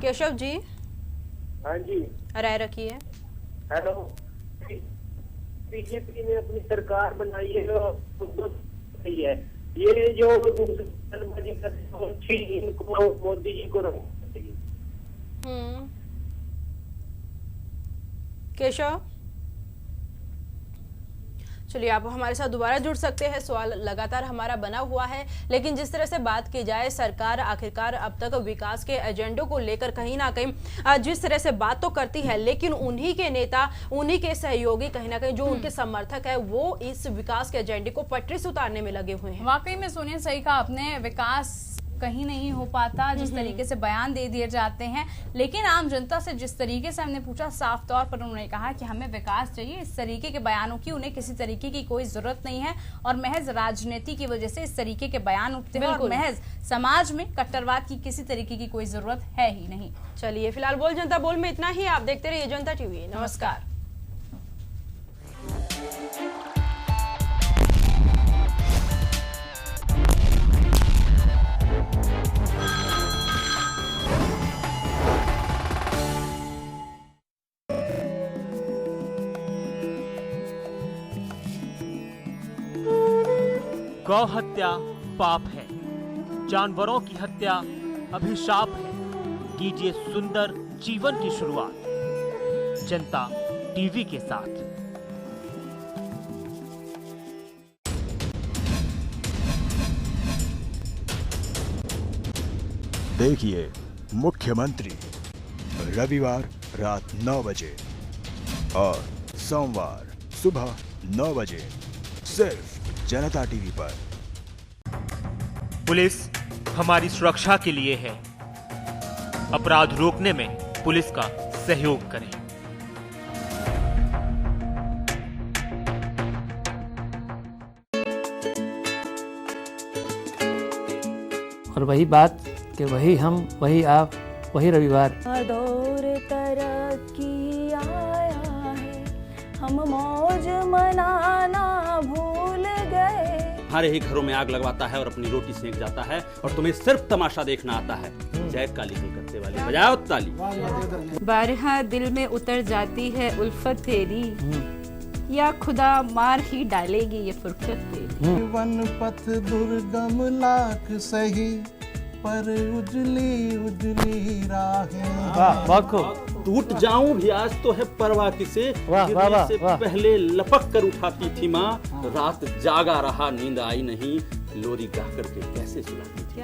केशव जी। हाँ जी। राय रखिए। Hello. BJP ने अपनी सरकार बनाई है है ये जो इनको मोदी जी को केशव, चलिए आप हमारे साथ दोबारा जुड़ सकते हैं। सवाल लगातार हमारा बना हुआ है, लेकिन जिस तरह से बात की जाए, सरकार आखिरकार अब तक विकास के एजेंडों को लेकर कहीं ना कहीं जिस तरह से बात तो करती है, लेकिन उन्हीं के नेता, उन्हीं के सहयोगी कहीं ना कहीं जो उनके समर्थक है, वो इस विकास के एजेंडे को पटरी से उतारने में लगे हुए हैं। वाकई में सोनिया सही कहा आपने, विकास कहीं नहीं हो पाता जिस तरीके से बयान दे दिए जाते हैं। लेकिन आम जनता से जिस तरीके से हमने पूछा, साफ तौर पर उन्होंने कहा कि हमें विकास चाहिए। इस तरीके के बयानों की उन्हें किसी तरीके की कोई जरूरत नहीं है और महज राजनीति की वजह से इस तरीके के बयान उठते हैं और महज समाज में कट्टरवाद की किसी तरीके की कोई जरूरत है ही नहीं। चलिए फिलहाल बोल जनता बोल में इतना ही। आप देखते रहिए जनता टीवी। नमस्कार। गौ हत्या पाप है, जानवरों की हत्या अभिशाप है। कीजिए सुंदर जीवन की शुरुआत जनता टीवी के साथ। देखिए मुख्यमंत्री रविवार रात 9 बजे और सोमवार सुबह 9 बजे सिर्फ जनता टीवी पर। पुलिस हमारी सुरक्षा के लिए है। अपराध रोकने में पुलिस का सहयोग करें। और वही बात कि वही हम, वही आप, वही रविवार। दौर तरक्की आया है, हम मौज मनाना भूल गए। हमारे ही घरों में आग लगवाता है और अपनी रोटी सेक जाता है, और तुम्हें सिर्फ तमाशा देखना आता है। जय काली कलकत्ते वाली, बजाओ ताली। बारहा दिल में उतर जाती है उल्फत तेरी, या खुदा मार ही डालेगी ये फुर्सत तेरी। वन पथ दुर्गम लाख सही, पर उजली उजली राहें। वाह, बहुत खूब। टूट जाऊं भी आज तो है परवाह किसे, गिरने से पहले लपक कर उठाती थी माँ। रात जागा रहा नींद आई नहीं, लोरी गा करके कैसे सुलाती थी।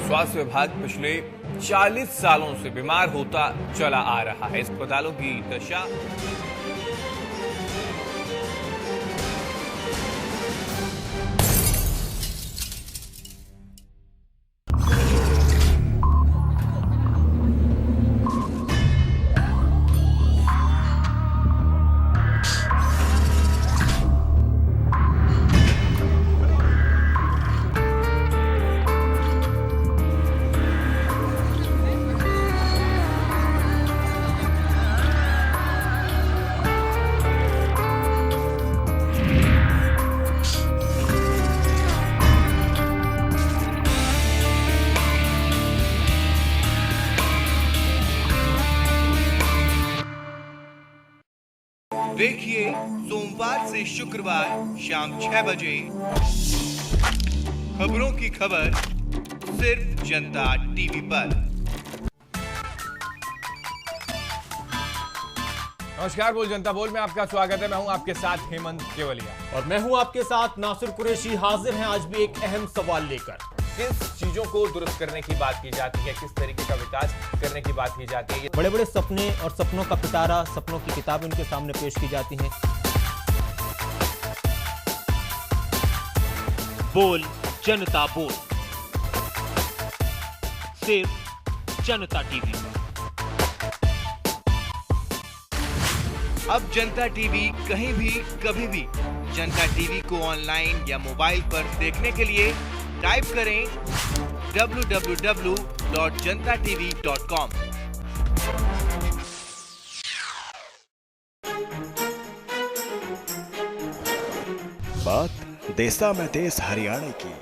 स्वास्थ्य विभाग पिछले 40 सालों से बीमार होता चला आ रहा है। अस्पतालों की दशा देखिए सोमवार से शुक्रवार शाम 6 बजे खबरों की खबर सिर्फ जनता टीवी पर। नमस्कार, बोल जनता बोल में आपका स्वागत है। मैं हूं आपके साथ हेमंत केवलिया और मैं हूं आपके साथ नासिर कुरैशी। हाजिर हैं आज भी एक अहम सवाल लेकर। किस चीजों को दुरुस्त करने की बात की जाती है, किस तरीके का विकास करने की बात की जाती है। बड़े बड़े सपने और सपनों का पिटारा, सपनों की किताब उनके सामने पेश की जाती हैं। बोल जनता बोल, सिर्फ जनता टीवी पर। अब जनता टीवी कहीं भी कभी भी जनता टीवी को ऑनलाइन या मोबाइल पर देखने के लिए टाइप करें www.jantatv.com। बात देसा में देश हरियाणा की,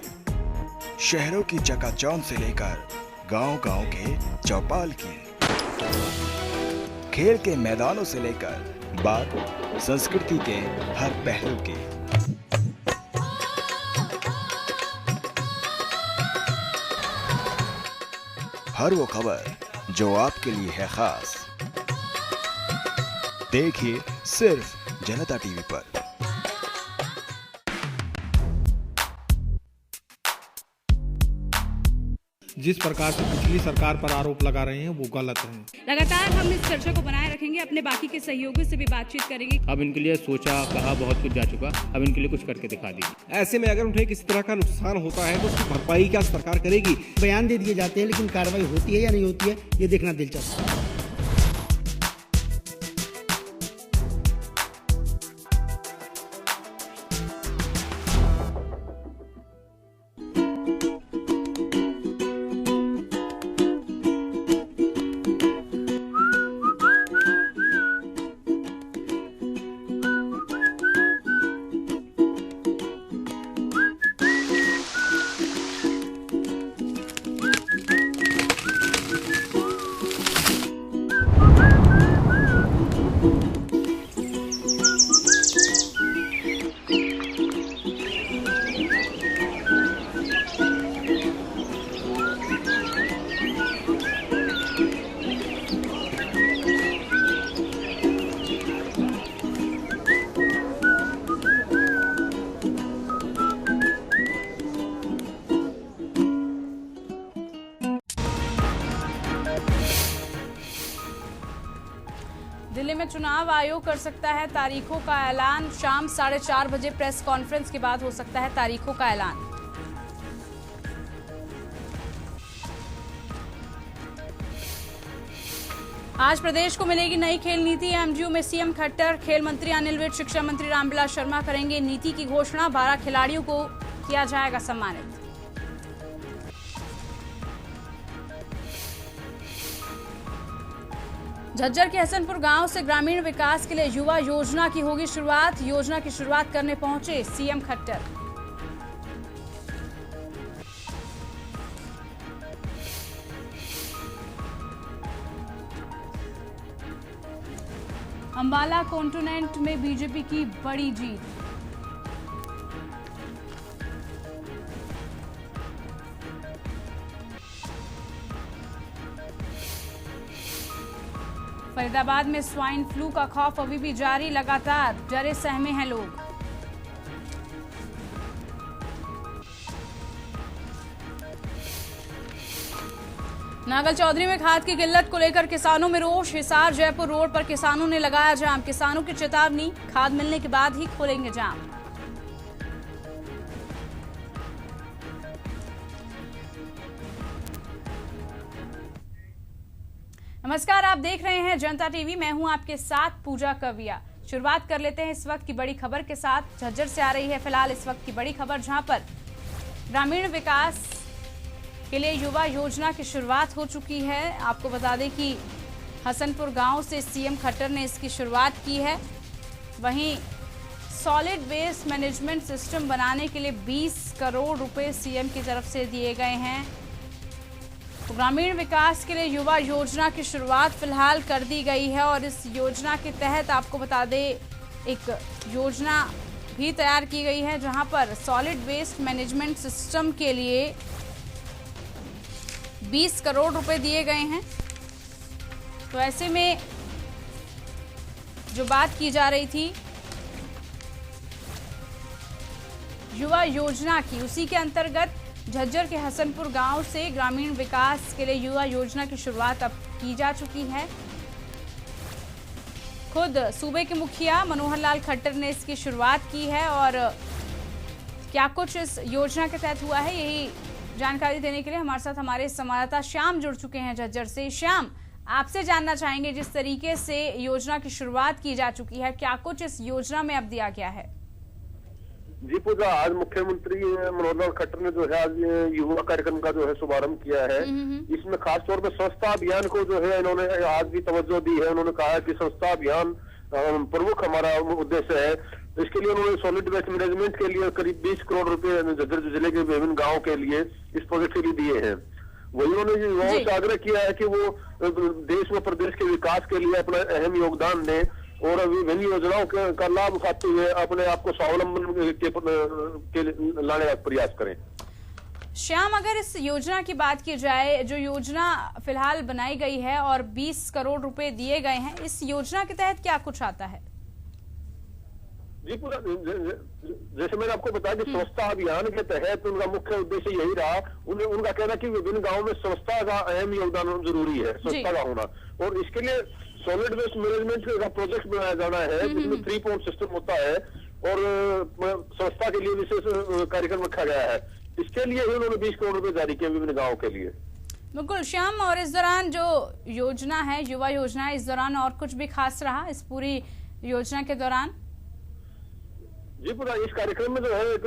शहरों की चकाचौंध से लेकर गांव-गांव के चौपाल की, खेल के मैदानों से लेकर बात संस्कृति के हर पहलू की। हर वो खबर जो आपके लिए है खास, देखिए सिर्फ जनता टीवी पर। जिस प्रकार से पिछली सरकार पर आरोप लगा रहे हैं वो गलत है। लगातार हम इस चर्चा को बनाए रखेंगे, अपने बाकी के सहयोगियों से भी बातचीत करेंगे। अब इनके लिए सोचा कहा बहुत कुछ जा चुका, अब इनके लिए कुछ करके दिखा दीजिए। ऐसे में अगर उन्हें किसी तरह का नुकसान होता है तो उसकी भरपाई क्या सरकार करेगी? बयान दे दिए जाते हैं लेकिन कार्रवाई होती है या नहीं होती है ये देखना दिलचस्प है। दिल्ली में चुनाव आयोग कर सकता है तारीखों का ऐलान। शाम 4:30 बजे प्रेस कॉन्फ्रेंस के बाद हो सकता है तारीखों का ऐलान। आज प्रदेश को मिलेगी नई खेल नीति। एमजीयू में सीएम खट्टर, खेल मंत्री अनिल विज, शिक्षा मंत्री रामविलास शर्मा करेंगे नीति की घोषणा। 12 खिलाड़ियों को किया जाएगा सम्मानित। झज्जर के हसनपुर गांव से ग्रामीण विकास के लिए युवा योजना की होगी शुरुआत। योजना की शुरुआत करने पहुंचे सीएम खट्टर। अंबाला कॉन्टिनेंट में बीजेपी की बड़ी जीत। फरीदाबाद में स्वाइन फ्लू का खौफ अभी भी जारी, लगातार डरे सहमे हैं लोग। नागल चौधरी में खाद की किल्लत को लेकर किसानों में रोष। हिसार जयपुर रोड पर किसानों ने लगाया जाम। किसानों की चेतावनी, खाद मिलने के बाद ही खोलेंगे जाम। नमस्कार, आप देख रहे हैं जनता टीवी। मैं हूं आपके साथ पूजा कविया। शुरुआत कर लेते हैं इस वक्त की बड़ी खबर के साथ। झज्जर से आ रही है फिलहाल इस वक्त की बड़ी खबर, जहां पर ग्रामीण विकास के लिए युवा योजना की शुरुआत हो चुकी है। आपको बता दें कि हसनपुर गांव से सीएम खट्टर ने इसकी शुरुआत की है। वहीं सॉलिड वेस्ट मैनेजमेंट सिस्टम बनाने के लिए 20 करोड़ रुपए सीएम की तरफ से दिए गए हैं। तो ग्रामीण विकास के लिए युवा योजना की शुरुआत फिलहाल कर दी गई है और इस योजना के तहत आपको बता दें एक योजना भी तैयार की गई है, जहां पर सॉलिड वेस्ट मैनेजमेंट सिस्टम के लिए 20 करोड़ रुपए दिए गए हैं। तो ऐसे में जो बात की जा रही थी युवा योजना की, उसी के अंतर्गत झज्जर के हसनपुर गांव से ग्रामीण विकास के लिए युवा योजना की शुरुआत अब की जा चुकी है। खुद सूबे के मुखिया मनोहर लाल खट्टर ने इसकी शुरुआत की है और क्या कुछ इस योजना के तहत हुआ है, यही जानकारी देने के लिए हमारे साथ हमारे संवाददाता श्याम जुड़ चुके हैं झज्जर से। श्याम, आपसे जानना चाहेंगे, जिस तरीके से योजना की शुरुआत की जा चुकी है, क्या कुछ इस योजना में अब दिया गया है? जी पूजा, आज मुख्यमंत्री मनोहर लाल खट्टर ने जो है आज युवा कार्यक्रम का जो है शुभारंभ किया है। इसमें खास तौर पर स्वच्छता अभियान को जो है इन्होंने आज भी तवज्जो दी है। उन्होंने कहा है कि स्वच्छता अभियान प्रमुख हमारा उद्देश्य है। इसके लिए उन्होंने सॉलिड वेस्ट मैनेजमेंट के लिए करीब 20 करोड़ रुपए झज्जर जिले के विभिन्न गाँव के लिए इस प्रोजेक्ट के लिए दिए हैं। वही उन्होंने युवाओं से आग्रह किया है कि वो देश व प्रदेश के विकास के लिए अपना अहम योगदान दें और विभिन्न योजनाओं का लाभ उठाते हुए अपने आप को स्वावलंबन के लाने का प्रयास करें। श्याम, अगर इस योजना की बात की जाए, जो योजना फिलहाल बनाई गई है और 20 करोड़ रुपए दिए गए हैं, इस योजना के तहत क्या कुछ आता है? जी, पूरा जैसे मैंने आपको बताया कि स्वच्छता अभियान के तहत उनका मुख्य उद्देश्य यही रहा। उनका कहना कि विभिन्न गांवों में स्वच्छता का अहम योगदान जरूरी है, स्वच्छता का होना, और इसके लिए सॉलिड वेस्ट मैनेजमेंट का प्रोजेक्ट बनाया जाना है जिसमें 3 पॉइंट सिस्टम होता है और स्वच्छता के लिए विशेष कार्यक्रम रखा गया है। इसके लिए ही उन्होंने 20 करोड़ रुपए जारी किए विभिन्न गाँव के लिए। बिल्कुल श्याम, और इस दौरान जो योजना है, युवा योजना, इस दौरान और कुछ भी खास रहा इस पूरी योजना के दौरान? जी, पूरा इस कार्यक्रम में जो है एक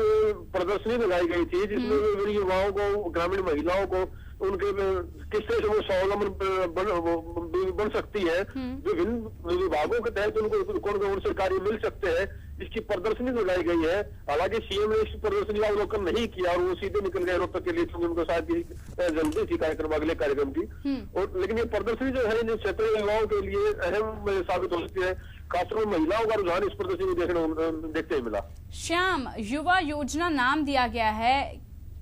प्रदर्शनी लगाई गई थी जिसमें युवाओं को, ग्रामीण महिलाओं को उनके किस तरह से वो स्वावलंबन बन सकती है, विभिन्न विभागों के तहत उनको कौन कौन से कार्य मिल सकते हैं, इसकी प्रदर्शनी लगाई गई है। हालांकि सीएम ने इस प्रदर्शनी का अवलोकन नहीं किया और वो सीधे निकल गए रोहतक के लिए, क्योंकि उनको शायद जल्दी थी कार्यक्रम, अगले कार्यक्रम की। और लेकिन ये प्रदर्शनी जो है क्षेत्रीय युवाओं के लिए अहम साबित हो सकती है। खासतौर पर महिलाओं का रुझान इस प्रदर्शनी को देखते ही मिला। श्याम, युवा योजना नाम दिया गया है,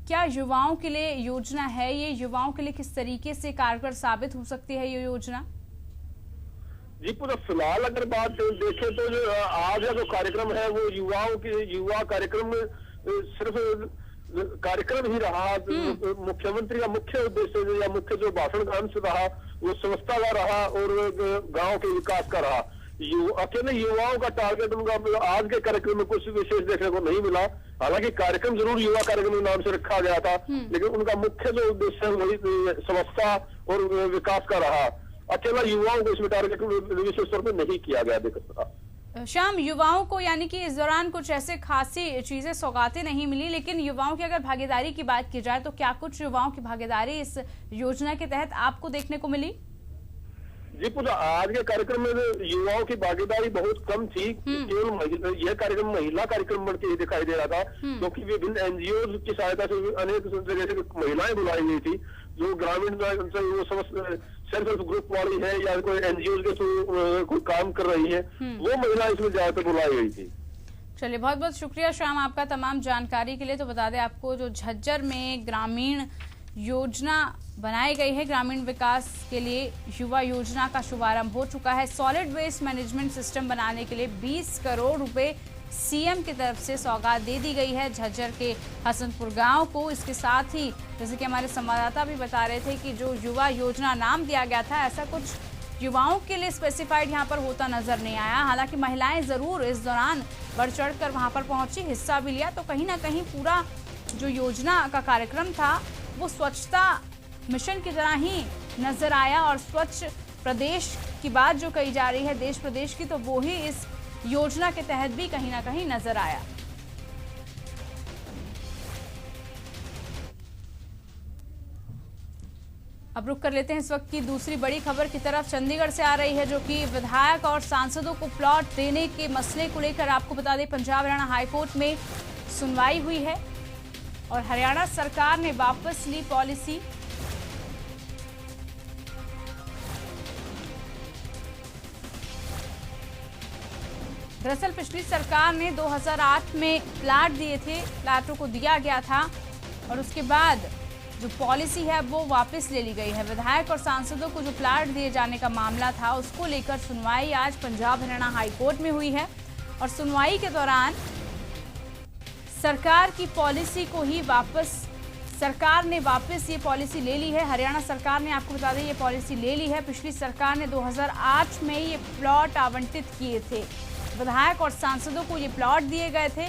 क्या युवाओं के लिए योजना है ये? युवाओं के लिए किस तरीके से कारगर साबित हो सकती है ये योजना? जी, पूरा फिलहाल अगर बात देखें तो जो आज का जो कार्यक्रम है वो युवा कार्यक्रम सिर्फ कार्यक्रम ही रहा। मुख्यमंत्री का मुख्य उद्देश्य या मुख्य जो भाषण का अंश रहा वो स्वच्छता का रहा और गांव के विकास का रहा। अकेले युवाओं का टारगेट उनका आज के कार्यक्रम में कुछ विशेष देखने को नहीं मिला। हालांकि कार्यक्रम जरूर युवा कार्यक्रम के नाम से रखा गया था, लेकिन उनका मुख्य जो उद्देश्य है वही स्वच्छता और विकास का रहा। अकेला युवाओं को इसमें टारगेट विशेष तौर पर नहीं किया गया देखा। श्याम, युवाओं को यानी कि इस दौरान कुछ ऐसे खासी चीजें, सौगातें नहीं मिली, लेकिन युवाओं की अगर भागीदारी की बात की जाए तो क्या कुछ युवाओं की भागीदारी इस योजना के तहत आपको देखने को मिली? जी, पूरा आज के कार्यक्रम में युवाओं की भागीदारी बहुत कम थी। केवल यह कार्यक्रम महिला कार्यक्रम बन के दिखाई दे रहा था, क्योंकि विभिन्न एनजीओ की सहायता से अनेक जगह से महिलाएं बुलाई गई थी, जो ग्रामीण सेल्फ हेल्प ग्रुप वाली है या कोई एनजीओ के थ्रू कोई काम कर रही है, वो महिला इसमें ज्यादातर बुलाई गई थी। चलिए, बहुत बहुत शुक्रिया श्याम आपका तमाम जानकारी के लिए। तो बता दें आपको, जो झज्जर में ग्रामीण योजना बनाई गई है, ग्रामीण विकास के लिए युवा योजना का शुभारंभ हो चुका है। सॉलिड वेस्ट मैनेजमेंट सिस्टम बनाने के लिए 20 करोड़ रुपए सीएम की तरफ से सौगात दे दी गई है झज्जर के हसनपुर गांव को। इसके साथ ही जैसे कि हमारे संवाददाता भी बता रहे थे कि जो युवा योजना नाम दिया गया था, ऐसा कुछ युवाओं के लिए स्पेसिफाइड यहाँ पर होता नजर नहीं आया। हालांकि महिलाएं जरूर इस दौरान बढ़ चढ़ कर वहां पर पहुंची, हिस्सा भी लिया, तो कहीं ना कहीं पूरा जो योजना का कार्यक्रम था वो स्वच्छता मिशन की तरह ही नजर आया। और स्वच्छ प्रदेश की बात जो कही जा रही है देश प्रदेश की, तो वो ही इस योजना के तहत भी कहीं ना कहीं नजर आया। अब रुक कर लेते हैं इस वक्त की दूसरी बड़ी खबर की तरफ। चंडीगढ़ से आ रही है, जो कि विधायक और सांसदों को प्लॉट देने के मसले को लेकर आपको बता दें, पंजाब हरियाणा हाईकोर्ट में सुनवाई हुई है और हरियाणा सरकार ने वापस ली पॉलिसी। दरअसल पिछली सरकार ने 2008 में प्लाट दिए थे, प्लाटों को दिया गया था और उसके बाद जो पॉलिसी है वो वापस ले ली गई है। विधायक और सांसदों को जो प्लाट दिए जाने का मामला था उसको लेकर सुनवाई आज पंजाब हरियाणा हाईकोर्ट में हुई है और सुनवाई के दौरान सरकार की पॉलिसी को ही सरकार ने वापस ये पॉलिसी ले ली है। हरियाणा सरकार ने, आपको बता दें, ये पॉलिसी ले ली है। पिछली सरकार ने 2008 में ये प्लॉट आवंटित किए थे, विधायक और सांसदों को ये प्लॉट दिए गए थे,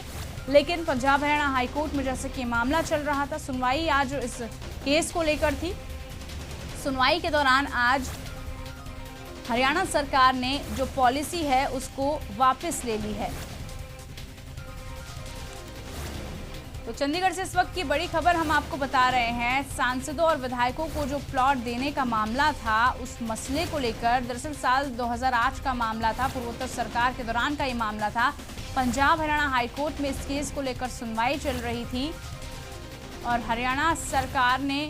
लेकिन पंजाब हरियाणा हाईकोर्ट में जैसे कि मामला चल रहा था, सुनवाई आज इस केस को लेकर थी। सुनवाई के दौरान आज हरियाणा सरकार ने जो पॉलिसी है उसको वापस ले ली है। तो चंडीगढ़ से इस वक्त की बड़ी खबर हम आपको बता रहे हैं। सांसदों और विधायकों को जो प्लॉट देने का मामला था उस मसले को लेकर, दरअसल साल 2008 का मामला था, पूर्वोत्तर सरकार के दौरान का ये मामला था। पंजाब हरियाणा हाईकोर्ट में इस केस को लेकर सुनवाई चल रही थी और हरियाणा सरकार ने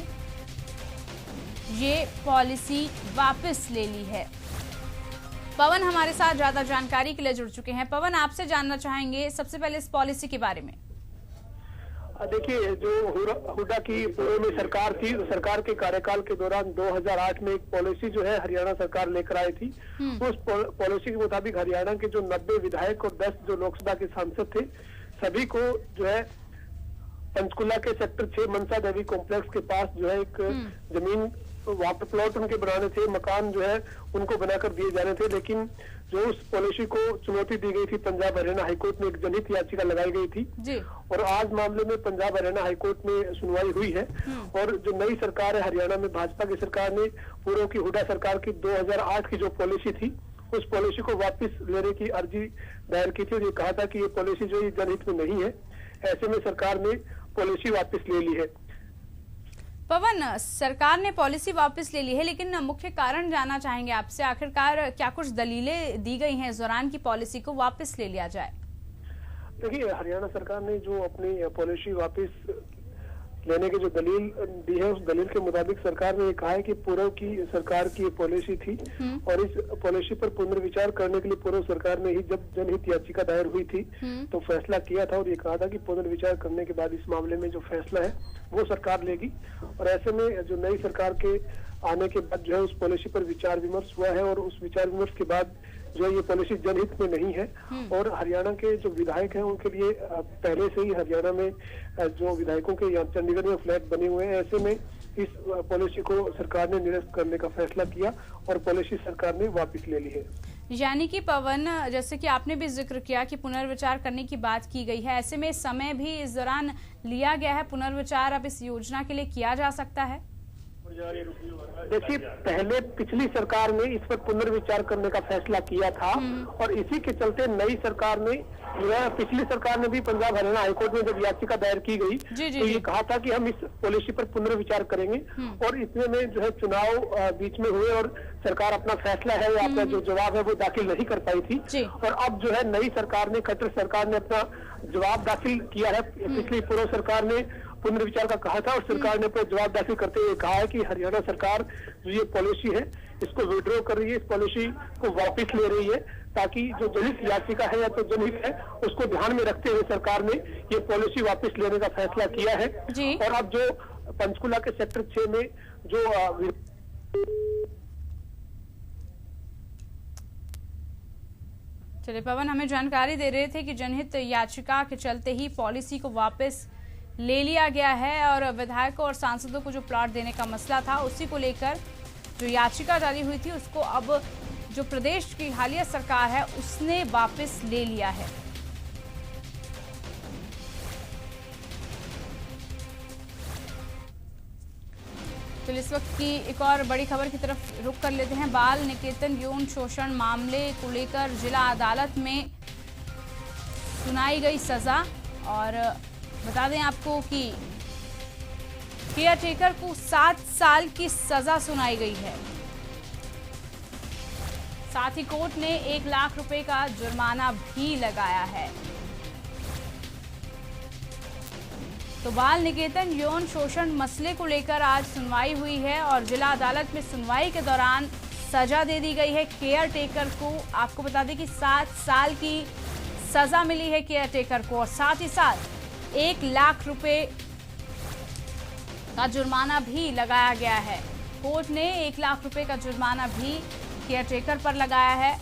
ये पॉलिसी वापस ले ली है। पवन हमारे साथ ज्यादा जानकारी के लिए जुड़ चुके हैं। पवन, आपसे जानना चाहेंगे सबसे पहले इस पॉलिसी के बारे में। देखिए, जो हुड्डा की पूर्व में सरकार थी, सरकार के कार्यकाल के दौरान 2008 में एक पॉलिसी जो है हरियाणा सरकार लेकर आई थी। उस पॉलिसी के मुताबिक हरियाणा के जो 90 विधायक और 10 जो लोकसभा के सांसद थे, सभी को जो है पंचकुला के सेक्टर 6 मनसा देवी कॉम्प्लेक्स के पास जो है एक जमीन, वहाँ पर प्लॉट उनके बनाने थे, मकान जो है उनको बनाकर दिए जाने थे। लेकिन जो उस पॉलिसी को चुनौती दी गई थी, पंजाब हरियाणा हाईकोर्ट में एक जनहित याचिका लगाई गई थी जी। और आज मामले में पंजाब हरियाणा हाईकोर्ट में सुनवाई हुई है। और जो नई सरकार है हरियाणा में, भाजपा की सरकार ने पूर्व की हुड्डा सरकार की 2008 की जो पॉलिसी थी, उस पॉलिसी को वापस लेने की अर्जी दायर की थी और ये कहा था कि ये पॉलिसी जो है जनहित में नहीं है। ऐसे में सरकार ने पॉलिसी वापस ले ली है। पवन, सरकार ने पॉलिसी वापस ले ली है, लेकिन मुख्य कारण जानना चाहेंगे आपसे, आखिरकार क्या कुछ दलीलें दी गई हैं इस दौरान की पॉलिसी को वापस ले लिया जाए? देखिए, हरियाणा सरकार ने जो अपनी पॉलिसी वापस लेने की जो दलील दी है, उस दलील के मुताबिक सरकार ने कहा है कि पूर्व की सरकार की पॉलिसी थी और इस पॉलिसी पर पुनर्विचार करने के लिए पूर्व सरकार ने ही जब जनहित याचिका दायर हुई थी तो फैसला किया था और ये कहा था कि पुनर्विचार करने के बाद इस मामले में जो फैसला है वो सरकार लेगी। और ऐसे में जो नई सरकार के आने के बाद जो है उस पॉलिसी पर विचार विमर्श हुआ है और उस विचार विमर्श के बाद जो ये पॉलिसी जनहित में नहीं है। और हरियाणा के जो विधायक हैं उनके लिए पहले से ही हरियाणा में जो विधायकों के यहाँ चंडीगढ़ में फ्लैट बने हुए हैं, ऐसे में इस पॉलिसी को सरकार ने निरस्त करने का फैसला किया और पॉलिसी सरकार ने वापस ले ली है। यानी कि पवन, जैसे कि आपने भी जिक्र किया कि पुनर्विचार करने की बात की गई है, ऐसे में समय भी इस दौरान लिया गया है, पुनर्विचार अब इस योजना के लिए किया जा सकता है? देखिए, पहले पिछली सरकार ने इस पर पुनर्विचार करने का फैसला किया था और इसी के चलते नई सरकार ने जो है, पिछली सरकार ने भी पंजाब हरियाणा हाईकोर्ट में जब याचिका दायर की गई तो ये कहा था कि हम इस पॉलिसी पर पुनर्विचार करेंगे। और इसमें में जो है चुनाव बीच में हुए और सरकार अपना फैसला है या अपना जो जवाब है वो दाखिल नहीं कर पाई थी। और अब जो है नई सरकार ने, खट्टर सरकार ने अपना जवाब दाखिल किया है। पिछली पूर्व सरकार ने पुनर्विचार का कहा था और सरकार ने अपना जवाब दाखिल करते हुए कहा है कि हरियाणा सरकार जो ये पॉलिसी है इसको विड्रॉ कर रही है, इस पॉलिसी को वापस ले रही है, ताकि जो जनहित याचिका है या तो जनहित है उसको ध्यान में रखते हुए सरकार ने ये पॉलिसी वापस लेने का फैसला किया है। और अब जो पंचकुला के सेक्टर 6 में जो चलिए पवन, हमें जानकारी दे रहे थे कि जनहित याचिका के चलते ही पॉलिसी को वापस ले लिया गया है और विधायकों और सांसदों को जो प्लॉट देने का मसला था उसी को लेकर जो याचिका जारी हुई थी उसको अब जो प्रदेश की हालिया सरकार है उसने वापस ले लिया है। तो इस वक्त की एक और बड़ी खबर की तरफ रुख कर लेते हैं। बाल निकेतन यौन शोषण मामले को लेकर जिला अदालत में सुनाई गई सजा और बता दें आपको कि केयर टेकर को 7 साल की सजा सुनाई गई है। साथ ही कोर्ट ने 1 लाख रुपए का जुर्माना भी लगाया है। तो बाल निकेतन यौन शोषण मसले को लेकर आज सुनवाई हुई है और जिला अदालत में सुनवाई के दौरान सजा दे दी गई है केयर टेकर को। आपको बता दें कि 7 साल की सजा मिली है केयर टेकर को और साथ ही साथ 1 लाख रुपए का जुर्माना भी लगाया गया है। कोर्ट ने 1 लाख रुपए का जुर्माना भी केयर टेकर पर लगाया है।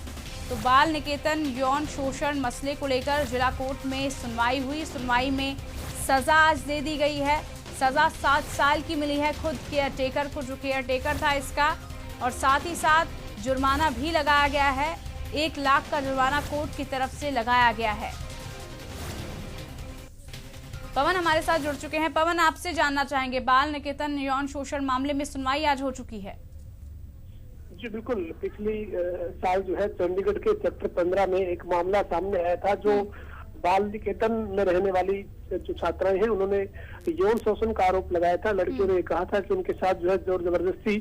तो बाल निकेतन यौन शोषण मसले को लेकर जिला कोर्ट में सुनवाई हुई। सुनवाई में सजा आज दे दी गई है। सजा 7 साल की मिली है खुद केयर टेकर को, जो केयर टेकर था इसका, और साथ ही साथ जुर्माना भी लगाया गया है। 1 लाख का जुर्माना कोर्ट की तरफ से लगाया गया है। पवन हमारे साथ जुड़ चुके हैं। पवन, आपसे जानना चाहेंगे, बाल निकेतन यौन शोषण मामले में सुनवाई आज हो चुकी है? जी बिल्कुल। पिछली साल जो है चंडीगढ़ के सेक्टर 15 में एक मामला सामने आया था। जो बाल निकेतन में रहने वाली जो छात्राएं हैं उन्होंने यौन शोषण का आरोप लगाया था। लड़कियों ने कहा था कि उनके साथ जो है जोर जबरदस्ती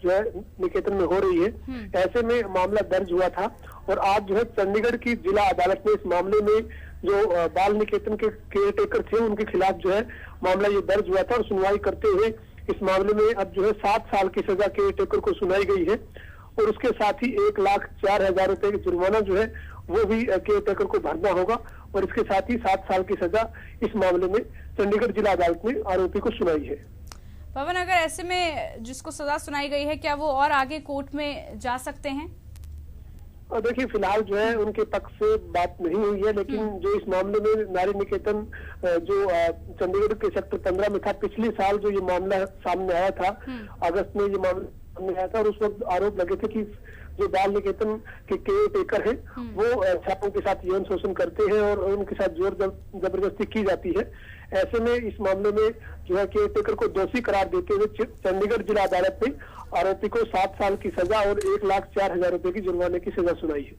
जो है निकेतन में हो रही है। ऐसे में मामला दर्ज हुआ था और आज जो है चंडीगढ़ की जिला अदालत में इस मामले में जो बाल निकेतन के केयरटेकर थे उनके खिलाफ जो है मामला ये दर्ज हुआ था और सुनवाई करते हुए इस मामले में अब जो है 7 साल की सजा केयरटेकर को सुनाई गई है और उसके साथ ही 1,04,000 रुपए की जुर्माना जो है वो भी केयरटेकर को भरना होगा और इसके साथ ही 7 साल की सजा इस मामले में चंडीगढ़ जिला अदालत में आरोपी को सुनाई है। पवन, अगर ऐसे में जिसको सजा सुनाई गई है क्या वो और आगे कोर्ट में जा सकते हैं? और देखिए फिलहाल जो है उनके पक्ष से बात नहीं हुई है, लेकिन जो इस मामले में नारी निकेतन जो चंडीगढ़ के सेक्टर 15 में था, पिछले साल जो ये मामला सामने आया था, अगस्त में ये मामला सामने आया था और उस वक्त आरोप लगे थे कि जो बाल निकेतन के केयरटेकर हैं वो छात्रों के साथ यौन शोषण करते हैं और उनके साथ जोर जबरदस्ती की जाती है। ऐसे में इस मामले में जो है केयरटेकर को दोषी करार देते हुए चंडीगढ़ जिला अदालत में आरोपी को 7 साल की सजा और 1,04,000 रुपए की जुर्माने की सजा सुनाई है।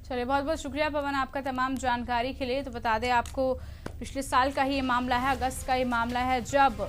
चलिए, बहुत बहुत शुक्रिया पवन आपका तमाम जानकारी के लिए। तो बता दें आपको पिछले साल का ही ये मामला है, अगस्त का ये मामला है, जब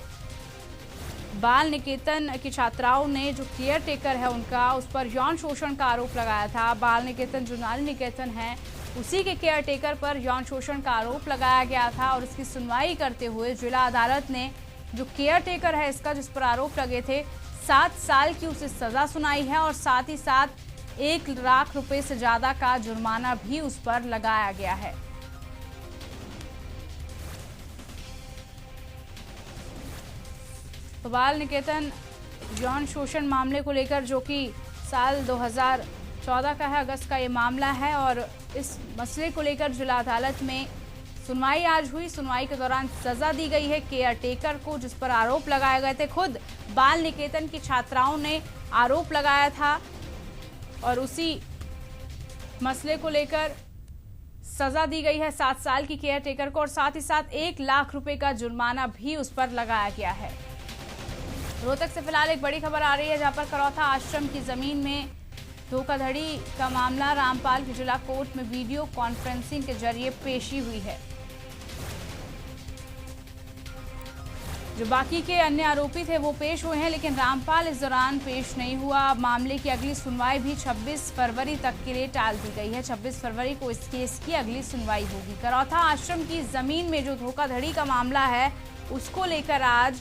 बाल निकेतन की छात्राओं ने जो केयर टेकर है उनका उस पर यौन शोषण का आरोप लगाया था। बाल निकेतन जो नारी निकेतन है उसी के केयर टेकर पर यौन शोषण का आरोप लगाया गया था और इसकी सुनवाई करते हुए जिला अदालत ने जो केयर टेकर है इसका जिस पर आरोप लगे थे 7 साल की उसे सजा सुनाई है और साथ ही साथ 1 लाख रुपए से ज्यादा का जुर्माना भी उस पर लगाया गया है। तो बाल निकेतन यौन शोषण मामले को लेकर जो कि साल 2014 का है, अगस्त का ये मामला है और इस मसले को लेकर जिला अदालत में सुनवाई आज हुई। सुनवाई के दौरान सजा दी गई है केयर टेकर को जिस पर आरोप लगाए गए थे। खुद बाल निकेतन की छात्राओं ने आरोप लगाया था और उसी मसले को लेकर सजा दी गई है 7 साल की केयर टेकर को और साथ ही साथ 1 लाख रुपए का जुर्माना भी उस पर लगाया गया है। रोहतक से फिलहाल एक बड़ी खबर आ रही है जहां पर करौथा आश्रम की जमीन में धोखाधड़ी का मामला रामपाल की जिला कोर्ट में वीडियो कॉन्फ्रेंसिंग के जरिए पेशी हुई है। जो बाकी के अन्य आरोपी थे वो पेश हुए हैं लेकिन रामपाल इस दौरान पेश नहीं हुआ। मामले की अगली सुनवाई भी 26 फरवरी तक के लिए टाल दी गई है। 26 फरवरी को इस केस की अगली सुनवाई होगी। करौथा आश्रम की जमीन में जो धोखाधड़ी का मामला है उसको लेकर आज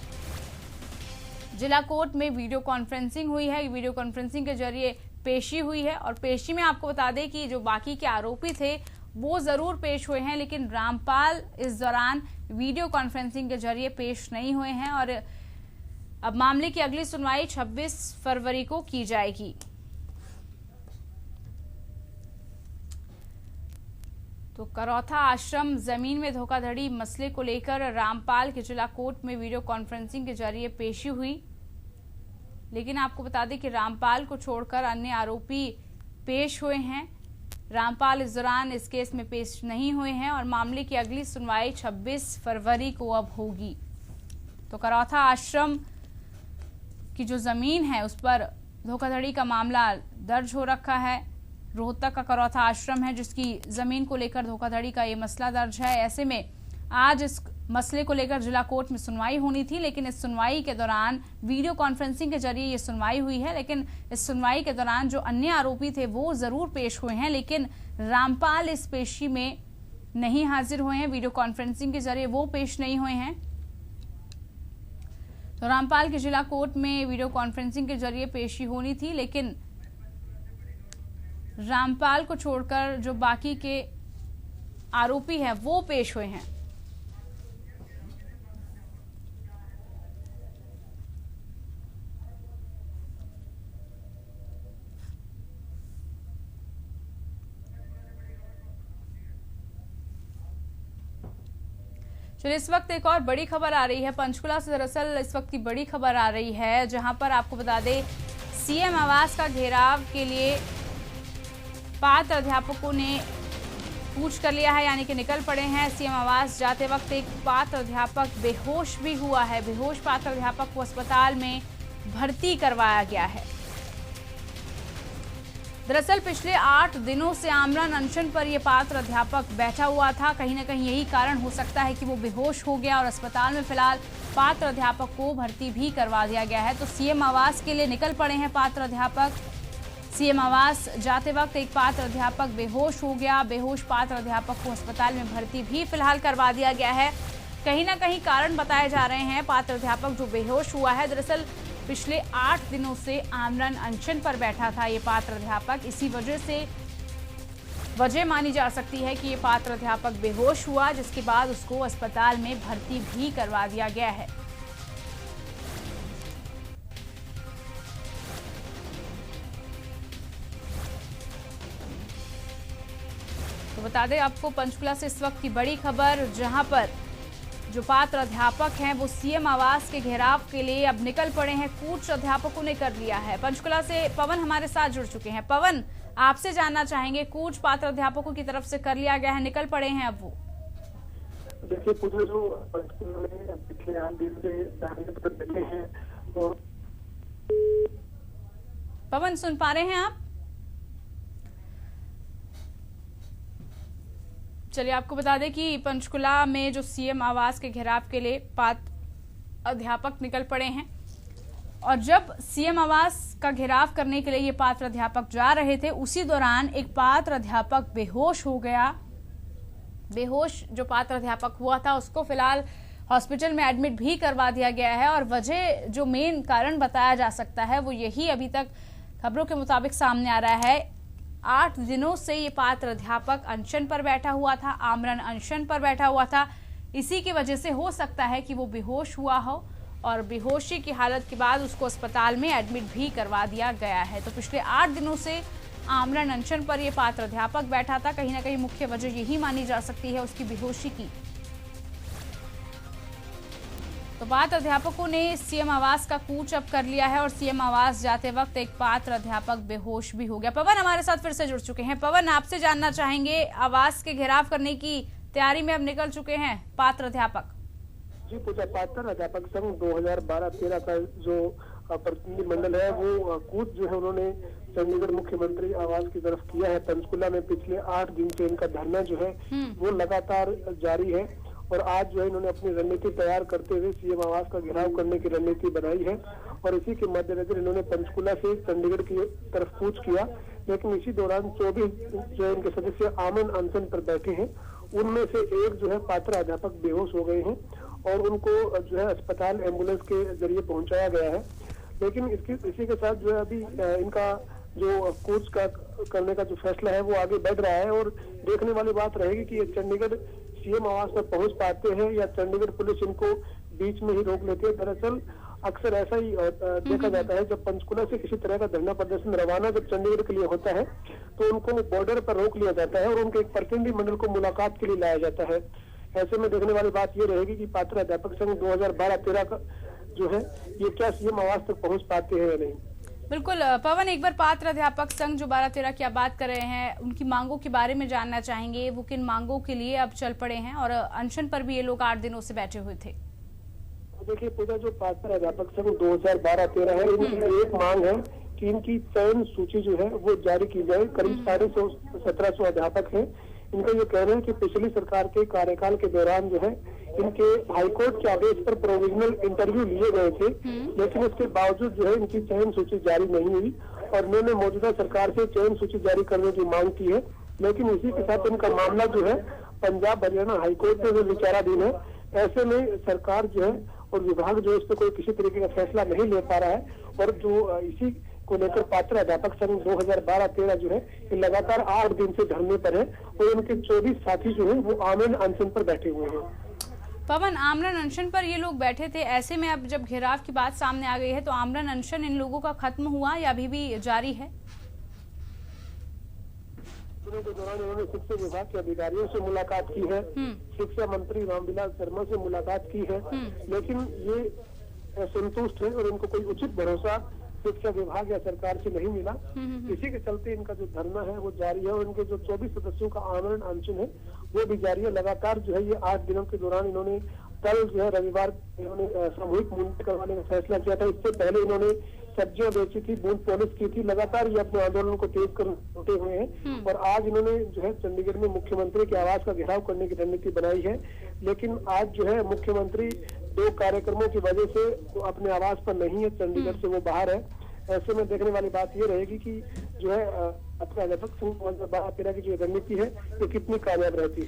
जिला कोर्ट में वीडियो कॉन्फ्रेंसिंग हुई है। वीडियो कॉन्फ्रेंसिंग के जरिए पेशी हुई है और पेशी में आपको बता दें कि जो बाकी के आरोपी थे वो जरूर पेश हुए हैं लेकिन रामपाल इस दौरान वीडियो कॉन्फ्रेंसिंग के जरिए पेश नहीं हुए हैं और अब मामले की अगली सुनवाई 26 फरवरी को की जाएगी। तो करौथा आश्रम जमीन में धोखाधड़ी मसले को लेकर रामपाल के जिला कोर्ट में वीडियो कॉन्फ्रेंसिंग के जरिए पेशी हुई लेकिन आपको बता दें कि रामपाल को छोड़कर अन्य आरोपी पेश हुए हैं। रामपाल इस दौरान इस केस में पेश नहीं हुए हैं और मामले की अगली सुनवाई 26 फरवरी को अब होगी। तो करौथा आश्रम की जो जमीन है उस पर धोखाधड़ी का मामला दर्ज हो रखा है। रोहतक का करौथा आश्रम है जिसकी जमीन को लेकर धोखाधड़ी का ये मसला दर्ज है। ऐसे में आज इस मसले को लेकर जिला कोर्ट में सुनवाई होनी थी लेकिन इस सुनवाई के दौरान वीडियो कॉन्फ्रेंसिंग के जरिए ये सुनवाई हुई है लेकिन इस सुनवाई के दौरान जो अन्य आरोपी थे वो जरूर पेश हुए हैं लेकिन रामपाल इस पेशी में नहीं हाजिर हुए हैं। वीडियो कॉन्फ्रेंसिंग के जरिए वो पेश नहीं हुए हैं। तो रामपाल के जिला कोर्ट में वीडियो कॉन्फ्रेंसिंग के जरिए पेशी होनी थी लेकिन रामपाल को छोड़कर जो बाकी के आरोपी हैं वो पेश हुए हैं। चलिए, इस वक्त एक और बड़ी खबर आ रही है पंचकुला से। दरअसल इस वक्त की बड़ी खबर आ रही है जहां पर आपको बता दें सीएम आवास का घेराव के लिए पात्र अध्यापकों ने कूच कर लिया है यानी कि निकल पड़े हैं। सीएम आवास जाते वक्त एक पात्र अध्यापक बेहोश भी हुआ है। बेहोश पात्र अध्यापक को अस्पताल में भर्ती करवाया गया है। दरअसल पिछले 8 दिनों से आमरण अनशन पर यह पात्र अध्यापक बैठा हुआ था। कहीं ना कहीं यही कारण हो सकता है कि वो बेहोश हो गया और अस्पताल में फिलहाल पात्र अध्यापक को भर्ती भी करवा दिया गया है। तो सीएम आवास के लिए निकल पड़े हैं पात्र अध्यापक। सीएम आवास जाते वक्त एक पात्र अध्यापक बेहोश हो गया। बेहोश पात्र अध्यापक को अस्पताल में भर्ती भी फिलहाल करवा दिया गया है। कहीं ना कहीं कारण बताए जा रहे हैं पात्र अध्यापक जो बेहोश हुआ है। दरअसल पिछले 8 दिनों से आमरण अनशन पर बैठा था ये पात्र अध्यापक। इसी वजह मानी जा सकती है कि ये पात्र अध्यापक बेहोश हुआ, जिसके बाद उसको अस्पताल में भर्ती भी करवा दिया गया है। तो बता दें आपको पंचकुला से इस वक्त की बड़ी खबर, जहां पर जो पात्र अध्यापक हैं वो सीएम आवास के घेराव के लिए अब निकल पड़े हैं। कूच अध्यापकों ने कर लिया है। पंचकुला से पवन हमारे साथ जुड़ चुके हैं। पवन, आपसे जानना चाहेंगे, कूच पात्र अध्यापकों की तरफ से कर लिया गया है, निकल पड़े हैं अब वो। देखिए पूरे जो पंचकुला में पिछले 8 दिन से बैठे हैं तो पवन सुन पा रहे हैं आप? चलिए आपको बता दें कि पंचकुला में जो सीएम आवास के घेराव के लिए पात्र अध्यापक निकल पड़े हैं और जब सीएम आवास का घेराव करने के लिए ये पात्र अध्यापक जा रहे थे, उसी दौरान एक पात्र अध्यापक बेहोश हो गया। बेहोश जो पात्र अध्यापक हुआ था उसको फिलहाल हॉस्पिटल में एडमिट भी करवा दिया गया है और वजह जो मेन कारण बताया जा सकता है वो यही अभी तक खबरों के मुताबिक सामने आ रहा है। 8 दिनों से ये पात्र अध्यापक अनशन पर बैठा हुआ था, आमरण अनशन पर बैठा हुआ था। इसी की वजह से हो सकता है कि वो बेहोश हुआ हो और बेहोशी की हालत के बाद उसको अस्पताल में एडमिट भी करवा दिया गया है। तो पिछले 8 दिनों से आमरण अनशन पर यह पात्र अध्यापक बैठा था। कहीं ना कहीं मुख्य वजह यही मानी जा सकती है उसकी बेहोशी की। तो पात्र अध्यापकों ने सीएम आवास का कूच अब कर लिया है और सीएम आवास जाते वक्त एक पात्र अध्यापक बेहोश भी हो गया। पवन हमारे साथ फिर से जुड़ चुके हैं। पवन, आपसे जानना चाहेंगे, आवास के घेराव करने की तैयारी में अब निकल चुके हैं पात्र अध्यापक। जी पूजा, पात्र अध्यापक संघ 2012-13 का जो प्रतिनिधिमंडल है वो कूच जो है उन्होंने चंडीगढ़ मुख्यमंत्री आवास की तरफ किया है। पंचकुला में पिछले 8 दिन से इनका धरना जो है वो लगातार जारी है और आज जो है इन्होंने अपनी रणनीति तैयार करते हुए सीएम आवास का घेराव करने की रणनीति बनाई है और इसी के मद्देनजर इन्होंने पंचकुला से चंडीगढ़ की तरफ कूच किया। लेकिन इसी दौरान 24 जो इनके सदस्य आमरण अनशन पर बैठे हैं, उनमें से एक जो है पात्र अध्यापक बेहोश हो गए हैं और उनको जो है अस्पताल एम्बुलेंस के जरिए पहुंचाया गया है। लेकिन इसी के साथ जो है अभी इनका जो कूच का करने का जो फैसला है वो आगे बढ़ रहा है और देखने वाली बात रहेगी कि ये चंडीगढ़ सीएम आवास पर पहुंच पाते हैं या चंडीगढ़ पुलिस इनको बीच में ही रोक लेती है। दरअसल अक्सर ऐसा ही देखा जाता है, जब पंचकुला से किसी तरह का धरना प्रदर्शन रवाना जब चंडीगढ़ के लिए होता है तो उनको बॉर्डर पर रोक लिया जाता है और उनके एक प्रतिनिधिमंडल को मुलाकात के लिए लाया जाता है। ऐसे में देखने वाली बात ये रहेगी कि पात्र अध्यापक संघ 2012-13 का जो है ये क्या सीएम आवास तक पहुंच पाते हैं या नहीं। बिल्कुल पवन, एक बार पात्र अध्यापक संघ जो 12-13 की आप बात कर रहे हैं उनकी मांगों के बारे में जानना चाहेंगे। वो किन मांगों के लिए अब चल पड़े हैं और अनशन पर भी ये लोग 8 दिनों से बैठे हुए थे। देखिए पूजा, जो पात्र अध्यापक संघ 2012-13 है, इनकी एक मांग है कि इनकी चयन सूची जो है वो जारी की जाए। करीब 1750 अध्यापक है। इनका ये कहना है कि पिछली सरकार के कार्यकाल के दौरान जो है इनके हाईकोर्ट के आदेश पर प्रोविजनल इंटरव्यू लिए गए थे, लेकिन इसके बावजूद जो है इनकी चयन सूची जारी नहीं हुई और इन्होंने मौजूदा सरकार से चयन सूची जारी करने की मांग की है। लेकिन इसी के साथ इनका मामला जो है पंजाब हरियाणा हाईकोर्ट में भी विचाराधीन है। ऐसे में सरकार जो है और विभाग जो है इस पर कोई किसी तरीके का फैसला नहीं ले पा रहा है और जो इसी को लेकर पात्र अध्यापक संघ 2012-13 जो है लगातार 8 दिन से धरने पर है और उनके 24 साथी जो है वो आमरण अनशन पर बैठे हुए हैं। पवन, आमरण अनशन पर ये लोग बैठे थे, ऐसे में अब जब घेराव की बात सामने आ गई है तो आमरण अनशन इन लोगों का खत्म हुआ या अभी भी जारी है? दिनों के दौरान उन्होंने शिक्षा विभाग के अधिकारियों से मुलाकात की है, शिक्षा मंत्री रामविलास शर्मा से मुलाकात की है, लेकिन ये असंतुष्ट है और इनको कोई उचित भरोसा शिक्षा विभाग या सरकार से नहीं मिला। इसी के चलते इनका जो धरना है वो जारी है और इनके जो 24 सदस्यों का आमरण अनशन है वो भी जारी है। लगातार जो है ये 8 दिनों के दौरान इन्होंने कल जो है रविवार इन्होंने सामूहिक मुंडन करवाने का फैसला किया था। इससे पहले इन्होंने सब्जियां बेची थी, बूथ पॉलिश की थी, लगातार ये अपने आंदोलन को तेज कर उठे हुए हैं। और आज इन्होंने जो है चंडीगढ़ में मुख्यमंत्री के आवास का घेराव करने की रणनीति बनाई है। लेकिन आज जो है मुख्यमंत्री 2 कार्यक्रमों की वजह से वो अपने आवास पर नहीं है, चंडीगढ़ से वो बाहर है। ऐसे में देखने वाली बात ये रहेगी कि जो है अपने अध्यापक संघ 2012-13 की जो रणनीति है ये कितनी कामयाब रहती है।